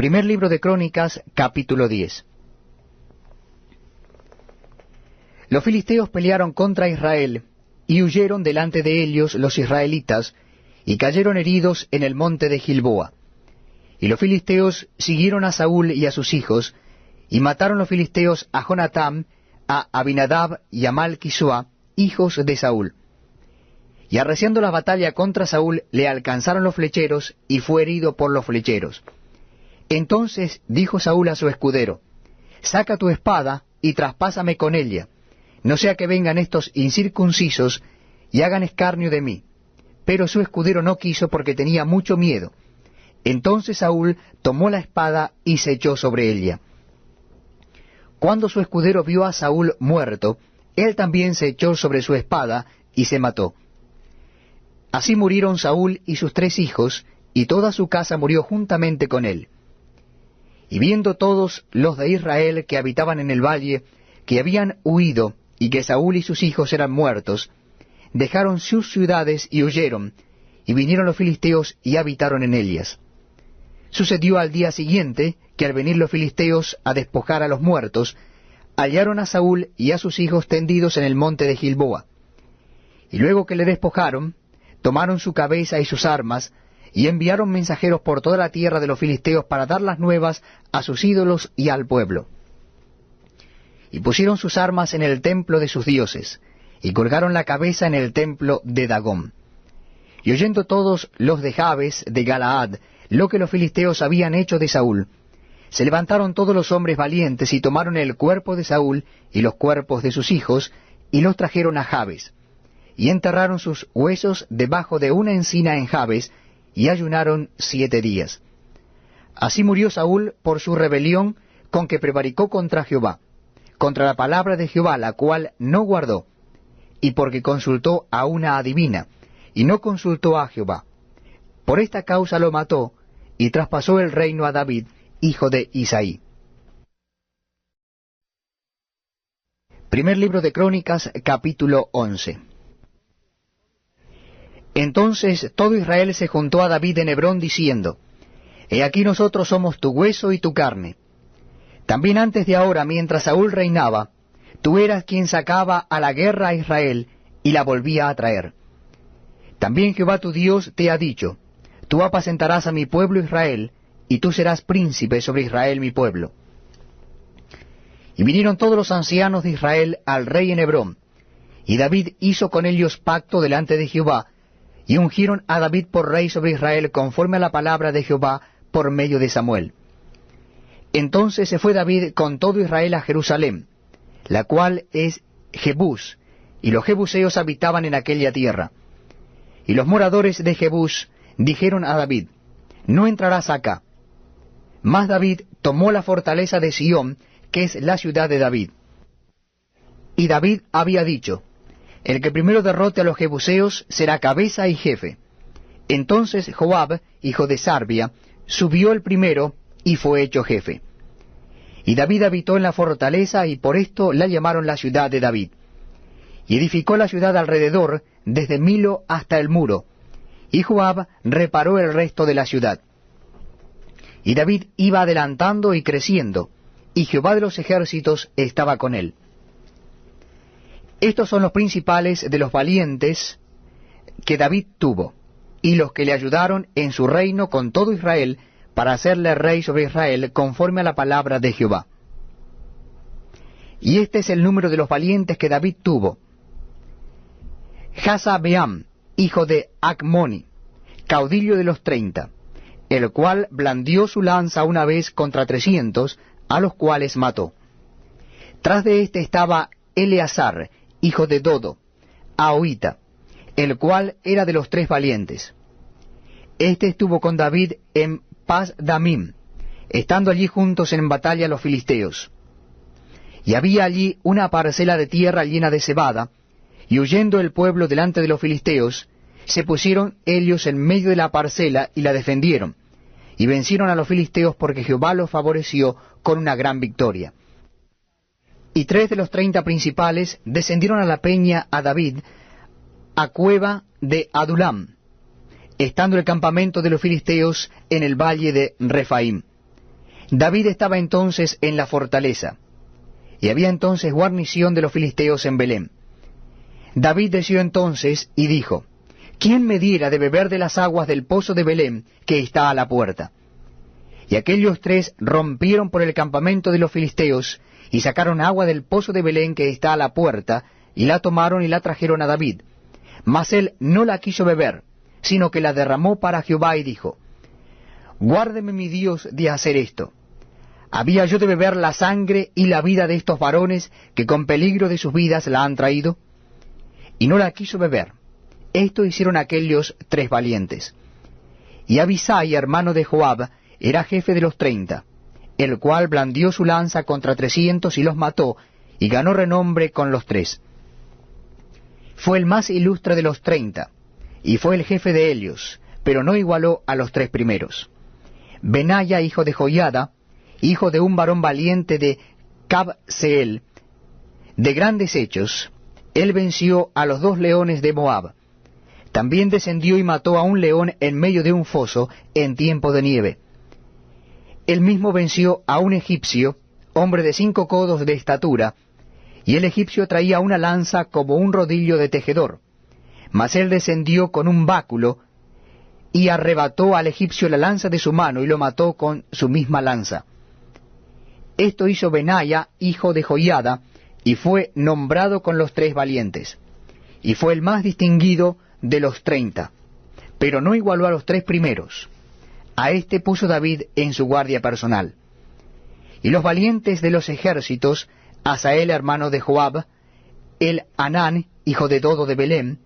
Primer libro de Crónicas, capítulo 10. Los filisteos pelearon contra Israel, y huyeron delante de ellos los israelitas, y cayeron heridos en el monte de Gilboa. Y los filisteos siguieron a Saúl y a sus hijos, y mataron los filisteos a Jonatam, a Abinadab y a Malquisua, hijos de Saúl. Y arreciando la batalla contra Saúl, le alcanzaron los flecheros, y fue herido por los flecheros. Entonces dijo Saúl a su escudero: saca tu espada y traspásame con ella, no sea que vengan estos incircuncisos y hagan escarnio de mí. Pero su escudero no quiso, porque tenía mucho miedo. Entonces Saúl tomó la espada y se echó sobre ella. Cuando su escudero vio a Saúl muerto, él también se echó sobre su espada y se mató. Así murieron Saúl y sus 3 hijos, y toda su casa murió juntamente con él. Y viendo todos los de Israel que habitaban en el valle, que habían huido, y que Saúl y sus hijos eran muertos, dejaron sus ciudades y huyeron, y vinieron los filisteos y habitaron en ellas. Sucedió al día siguiente, que al venir los filisteos a despojar a los muertos, hallaron a Saúl y a sus hijos tendidos en el monte de Gilboa. Y luego que le despojaron, tomaron su cabeza y sus armas, y enviaron mensajeros por toda la tierra de los filisteos para dar las nuevas a sus ídolos y al pueblo. Y pusieron sus armas en el templo de sus dioses, y colgaron la cabeza en el templo de Dagón. Y oyendo todos los de Jabes de Galaad lo que los filisteos habían hecho de Saúl, se levantaron todos los hombres valientes y tomaron el cuerpo de Saúl y los cuerpos de sus hijos, y los trajeron a Jabes, y enterraron sus huesos debajo de una encina en Jabes, y ayunaron 7 días. Así murió Saúl por su rebelión con que prevaricó contra Jehová, contra la palabra de Jehová, la cual no guardó, y porque consultó a una adivina, y no consultó a Jehová. Por esta causa lo mató, y traspasó el reino a David, hijo de Isaí. Primer libro de Crónicas, capítulo 11. Entonces todo Israel se juntó a David en Hebrón, diciendo: He aquí nosotros somos tu hueso y tu carne. También antes de ahora, mientras Saúl reinaba, tú eras quien sacaba a la guerra a Israel y la volvía a traer. También Jehová tu Dios te ha dicho: Tú apacentarás a mi pueblo Israel, y tú serás príncipe sobre Israel mi pueblo. Y vinieron todos los ancianos de Israel al rey en Hebrón, y David hizo con ellos pacto delante de Jehová, y ungieron a David por rey sobre Israel conforme a la palabra de Jehová por medio de Samuel. Entonces se fue David con todo Israel a Jerusalén, la cual es Jebús, y los jebuseos habitaban en aquella tierra. Y los moradores de Jebús dijeron a David: No entrarás acá. Mas David tomó la fortaleza de Sión, que es la ciudad de David. Y David había dicho: El que primero derrote a los jebuseos será cabeza y jefe. Entonces Joab, hijo de Sarbia, subió el primero y fue hecho jefe. Y David habitó en la fortaleza, y por esto la llamaron la ciudad de David. Y edificó la ciudad alrededor, desde Milo hasta el muro, y Joab reparó el resto de la ciudad. Y David iba adelantando y creciendo, y Jehová de los ejércitos estaba con él. Estos son los principales de los valientes que David tuvo, y los que le ayudaron en su reino con todo Israel, para hacerle rey sobre Israel conforme a la palabra de Jehová. Y este es el número de los valientes que David tuvo: Jasabeam, hijo de Acmoni, caudillo de los 30, el cual blandió su lanza una vez contra 300, a los cuales mató. Tras de éste estaba Eleazar, hijo de Dodo, Ahoita, el cual era de los 3 valientes. Este estuvo con David en Pas-damim, estando allí juntos en batalla los filisteos. Y había allí una parcela de tierra llena de cebada, y huyendo el pueblo delante de los filisteos, se pusieron ellos en medio de la parcela y la defendieron, y vencieron a los filisteos porque Jehová los favoreció con una gran victoria. Y 3 de los 30 principales descendieron a la peña a David, a cueva de Adulam, estando el campamento de los filisteos en el valle de Refaim. David estaba entonces en la fortaleza, y había entonces guarnición de los filisteos en Belén. David deseó entonces y dijo, ¿quién me diera de beber de las aguas del pozo de Belén que está a la puerta? Y aquellos tres rompieron por el campamento de los filisteos, y sacaron agua del pozo de Belén que está a la puerta, y la tomaron y la trajeron a David. Mas él no la quiso beber, sino que la derramó para Jehová, y dijo, guárdeme mi Dios de hacer esto. ¿Había yo de beber la sangre y la vida de estos varones que con peligro de sus vidas la han traído? Y no la quiso beber. Esto hicieron aquellos tres valientes. Y Abisai, hermano de Joab, era jefe de los 30, el cual blandió su lanza contra 300 y los mató, y ganó renombre con los tres. Fue el más ilustre de los 30, y fue el jefe de ellos, pero no igualó a los tres primeros. Benaya, hijo de Joiada, hijo de un varón valiente de Cabseel, de grandes hechos, él venció a los 2 leones de Moab. También descendió y mató a un león en medio de un foso en tiempo de nieve. Él mismo venció a un egipcio, hombre de 5 codos de estatura, y el egipcio traía una lanza como un rodillo de tejedor. Mas él descendió con un báculo, y arrebató al egipcio la lanza de su mano, y lo mató con su misma lanza. Esto hizo Benaya, hijo de Joiada, y fue nombrado con los 3 valientes. Y fue el más distinguido de los 30, pero no igualó a los 3 primeros. A este puso David en su guardia personal. Y los valientes de los ejércitos, Asael, hermano de Joab, el Anán, hijo de Dodo de Belén,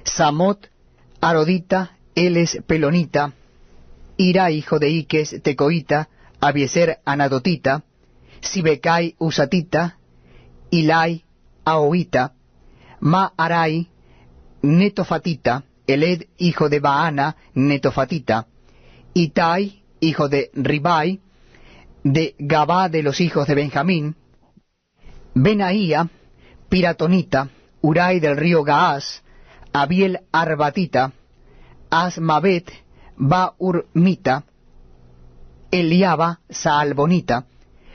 Samot, Arodita, Eles, Pelonita, Ira, hijo de Iques, Tecoita, Abieser, Anadotita, Sibecai, Usatita, Ilai, Ahoita, Maarai, Netofatita, Eled, hijo de Baana, Netofatita, Itai, hijo de Ribai, de Gabá de los hijos de Benjamín, Benaía, Piratonita, Urai del río Gaás, Abiel Arbatita, Asmabet, Baurmita, Eliaba, Saalbonita,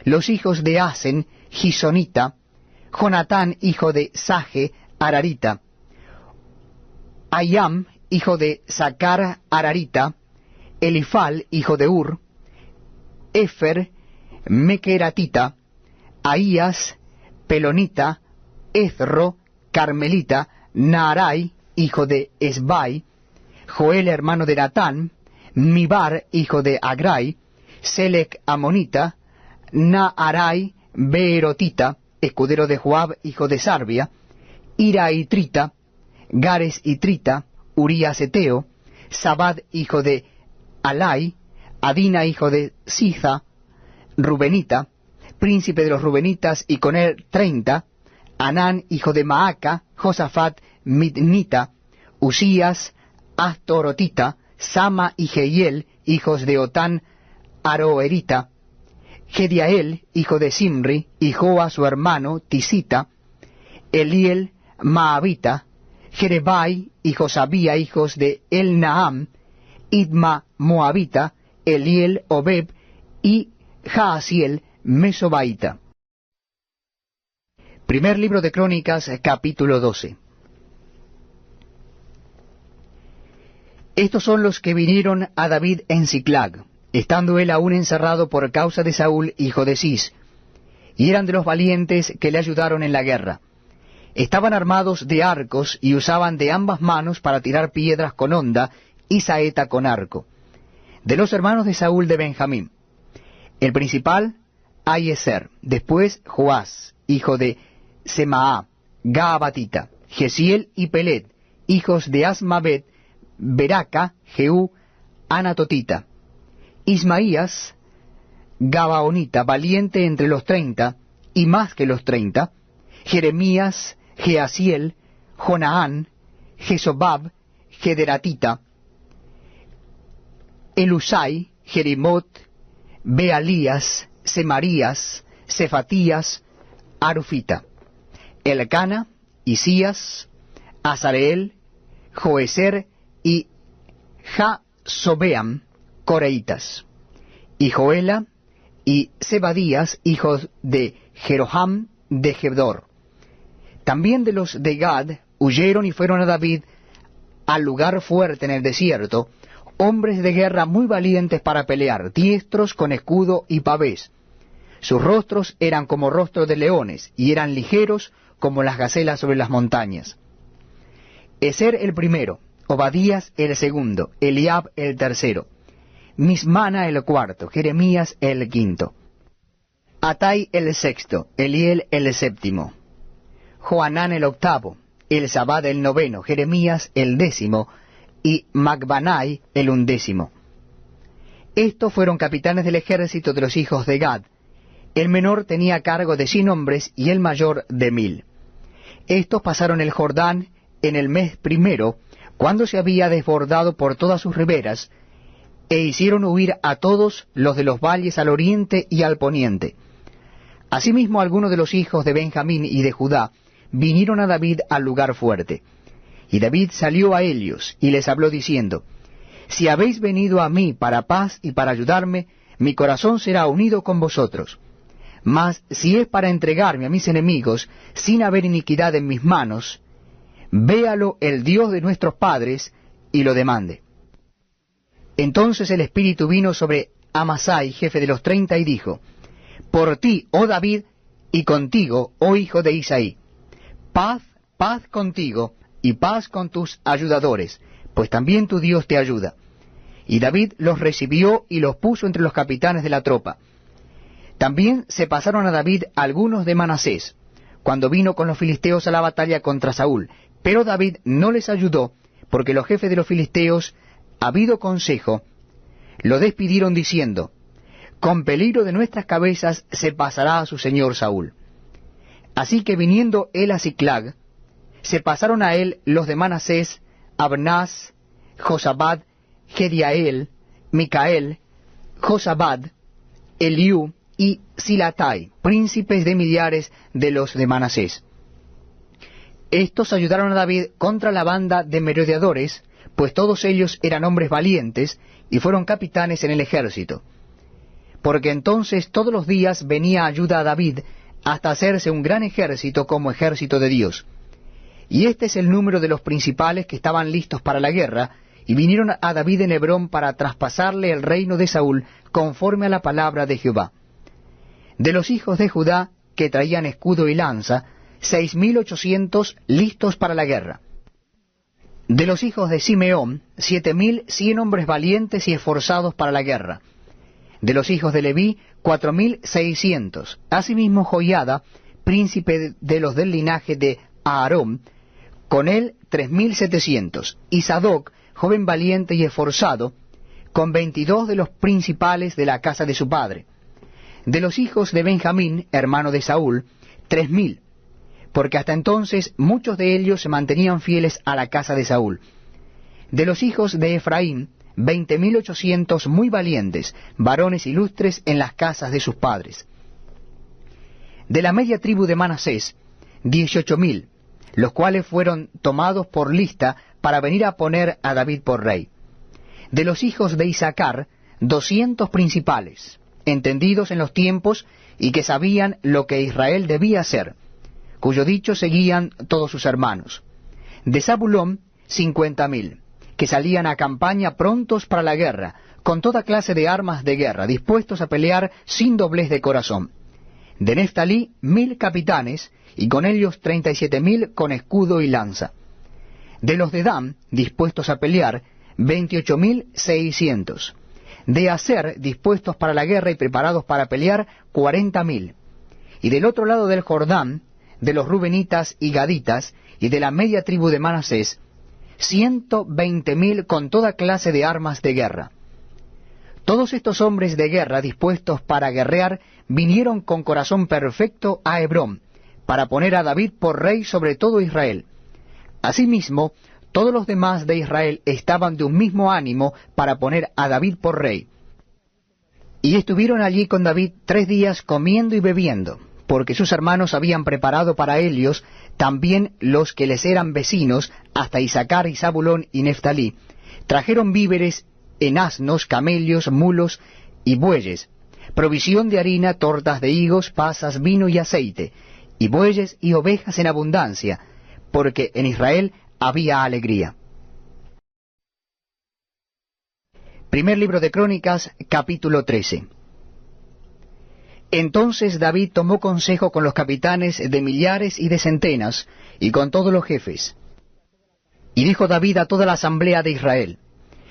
los hijos de Asen, Gisonita, Jonatán, hijo de Saje, Ararita, Ayam, hijo de Sacar, Ararita, Elifal, hijo de Ur, Efer, Mequeratita, Ahías, Pelonita, Ezro, Carmelita, Naarai, hijo de Esbai, Joel, hermano de Natán, Mibar, hijo de Agrai, Selec, Amonita, Naarai, Beerotita, escudero de Joab, hijo de Sarbia, Ira y Trita, Gares y Trita, Urías Eteo, Sabad, hijo de Alai, Adina, hijo de Siza, Rubenita, príncipe de los Rubenitas, y con él 30, Anán, hijo de Maaca, Josafat, Midnita, Usías, Astorotita, Sama y Jehiel, hijos de Otán, Aroerita, Gediael, hijo de Simri, y Joa, su hermano, Tisita, Eliel, Maabita, Jerebai y Josabía, hijos de Elnaam, Idma, Moabita, Eliel, Obeb, y Jaasiel, Mesobaita. Primer libro de Crónicas, capítulo 12. Estos son los que vinieron a David en Siclag, estando él aún encerrado por causa de Saúl, hijo de Cis, y eran de los valientes que le ayudaron en la guerra. Estaban armados de arcos y usaban de ambas manos para tirar piedras con honda y saeta con arco. De los hermanos de Saúl de Benjamín, el principal, Ahiezer, después Joás, hijo de Semaá, Gaabatita, Gesiel y Pelet, hijos de Asmabet, Beraca, Jehú, Anatotita, Ismaías, Gabaonita, valiente entre los 30, y más que los 30, Jeremías, Jeasiel, Jonaán, Jesobab, Gederatita, Elusai, Jerimot, Bealías, Semarías, Cefatías, Arufita, Elcana, Isías, Azareel, Joeser y Jasobeam, coreitas. y Joela, y Zebadías, hijos de Jeroham de Gedor. También de los de Gad huyeron y fueron a David al lugar fuerte en el desierto, hombres de guerra muy valientes para pelear, diestros con escudo y pavés. Sus rostros eran como rostros de leones, y eran ligeros como las gacelas sobre las montañas. Ezer el primero, Obadías el segundo, Eliab el tercero, Mismana el cuarto, Jeremías el quinto, Atai el sexto, Eliel el séptimo, Joanán el octavo, Elzabad el noveno, Jeremías el décimo, y Macbanai el undécimo. Estos fueron capitanes del ejército de los hijos de Gad. El menor tenía cargo de 100 hombres y el mayor de 1000. Estos pasaron el Jordán en el mes primero, cuando se había desbordado por todas sus riberas, e hicieron huir a todos los de los valles al oriente y al poniente. Asimismo algunos de los hijos de Benjamín y de Judá vinieron a David al lugar fuerte. Y David salió a ellos y les habló diciendo: Si habéis venido a mí para paz y para ayudarme, mi corazón será unido con vosotros. Mas si es para entregarme a mis enemigos, sin haber iniquidad en mis manos, véalo el Dios de nuestros padres, y lo demande. Entonces el Espíritu vino sobre Amasai, jefe de los 30, y dijo: Por ti, oh David, y contigo, oh hijo de Isaí, paz, paz contigo, y paz con tus ayudadores, pues también tu Dios te ayuda. Y David los recibió y los puso entre los capitanes de la tropa. También se pasaron a David algunos de Manasés, cuando vino con los filisteos a la batalla contra Saúl, pero David no les ayudó, porque los jefes de los filisteos, habido consejo, lo despidieron diciendo: Con peligro de nuestras cabezas se pasará a su señor Saúl. Así que viniendo él a Siclag, se pasaron a él los de Manasés, Abnás, Josabad, Gediael, Micael, Josabad, Eliú y Silatai, príncipes de millares de los de Manasés. Estos ayudaron a David contra la banda de merodeadores, pues todos ellos eran hombres valientes y fueron capitanes en el ejército. Porque entonces todos los días venía ayuda a David hasta hacerse un gran ejército como ejército de Dios. Y este es el número de los principales que estaban listos para la guerra, y vinieron a David en Hebrón para traspasarle el reino de Saúl conforme a la palabra de Jehová. De los hijos de Judá, que traían escudo y lanza, 6.800 listos para la guerra. De los hijos de Simeón, 7.100 hombres valientes y esforzados para la guerra. De los hijos de Leví, 4.600. Asimismo Joiada, príncipe de los del linaje de Aarón, con él 3.700. Y Sadoc, joven valiente y esforzado, con 22 de los principales de la casa de su padre. De los hijos de Benjamín, hermano de Saúl, 3.000, porque hasta entonces muchos de ellos se mantenían fieles a la casa de Saúl. De los hijos de Efraín, 20.800 muy valientes, varones ilustres en las casas de sus padres. De la media tribu de Manasés, 18.000, los cuales fueron tomados por lista para venir a poner a David por rey. De los hijos de Isaacar, 200 principales, entendidos en los tiempos y que sabían lo que Israel debía hacer, cuyo dicho seguían todos sus hermanos. De Zabulón, 50.000, que salían a campaña prontos para la guerra, con toda clase de armas de guerra, dispuestos a pelear sin doblez de corazón. De Neftalí, 1.000 capitanes, y con ellos 37.000 con escudo y lanza. De los de Dan, dispuestos a pelear, 28.600. De Aser, dispuestos para la guerra y preparados para pelear, 40.000. Y del otro lado del Jordán, de los Rubenitas y Gaditas, y de la media tribu de Manasés, 120.000 con toda clase de armas de guerra. Todos estos hombres de guerra dispuestos para guerrear vinieron con corazón perfecto a Hebrón, para poner a David por rey sobre todo Israel. Asimismo, todos los demás de Israel estaban de un mismo ánimo para poner a David por rey. Y estuvieron allí con David 3 días comiendo y bebiendo, porque sus hermanos habían preparado para ellos también los que les eran vecinos, hasta Isaacar y Zabulón y Neftalí. Trajeron víveres en asnos, camellos, mulos y bueyes, provisión de harina, tortas de higos, pasas, vino y aceite, y bueyes y ovejas en abundancia, porque en Israel había alegría. Primer libro de Crónicas, capítulo 13. Entonces David tomó consejo con los capitanes de millares y de centenas, y con todos los jefes. Y dijo David a toda la asamblea de Israel: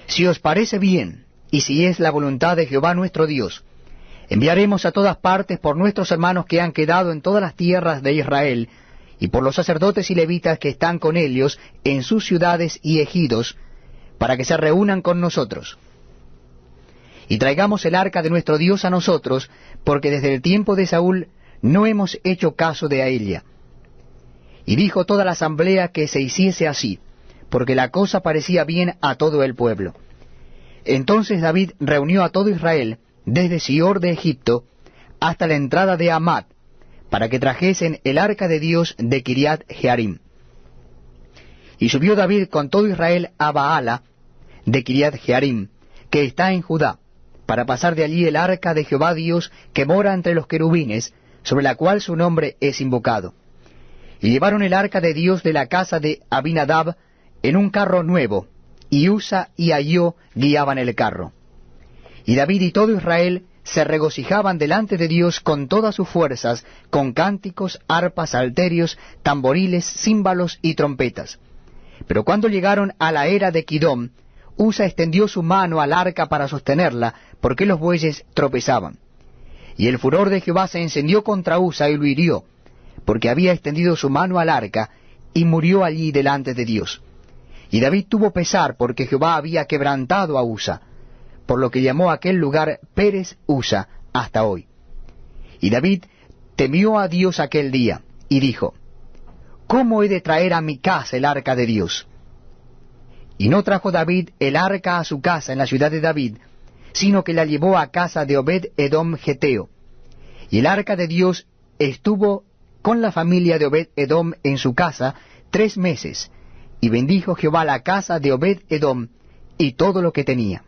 Si os parece bien, y si es la voluntad de Jehová nuestro Dios, enviaremos a todas partes por nuestros hermanos que han quedado en todas las tierras de Israel, y por los sacerdotes y levitas que están con ellos en sus ciudades y ejidos, para que se reúnan con nosotros. Y traigamos el arca de nuestro Dios a nosotros, porque desde el tiempo de Saúl no hemos hecho caso de ella. Y dijo toda la asamblea que se hiciese así, porque la cosa parecía bien a todo el pueblo. Entonces David reunió a todo Israel, desde Sior de Egipto hasta la entrada de Hamat, para que trajesen el arca de Dios de Kiriat Jearim. Y subió David con todo Israel a Baala de Kiriat Jearim, que está en Judá, para pasar de allí el arca de Jehová Dios que mora entre los querubines, sobre la cual su nombre es invocado. Y llevaron el arca de Dios de la casa de Abinadab en un carro nuevo, y Usa y Ahío guiaban el carro. Y David y todo Israel se regocijaban delante de Dios con todas sus fuerzas, con cánticos, arpas, salterios, tamboriles, címbalos y trompetas. Pero cuando llegaron a la era de Kidom, Usa extendió su mano al arca para sostenerla, porque los bueyes tropezaban. Y el furor de Jehová se encendió contra Usa y lo hirió, porque había extendido su mano al arca, y murió allí delante de Dios. Y David tuvo pesar, porque Jehová había quebrantado a Usa, por lo que llamó aquel lugar Pérez Usa hasta hoy. Y David temió a Dios aquel día, y dijo: ¿Cómo he de traer a mi casa el arca de Dios? Y no trajo David el arca a su casa en la ciudad de David, sino que la llevó a casa de Obed-Edom Geteo. Y el arca de Dios estuvo con la familia de Obed-Edom en su casa 3 meses, y bendijo Jehová la casa de Obed-Edom y todo lo que tenía.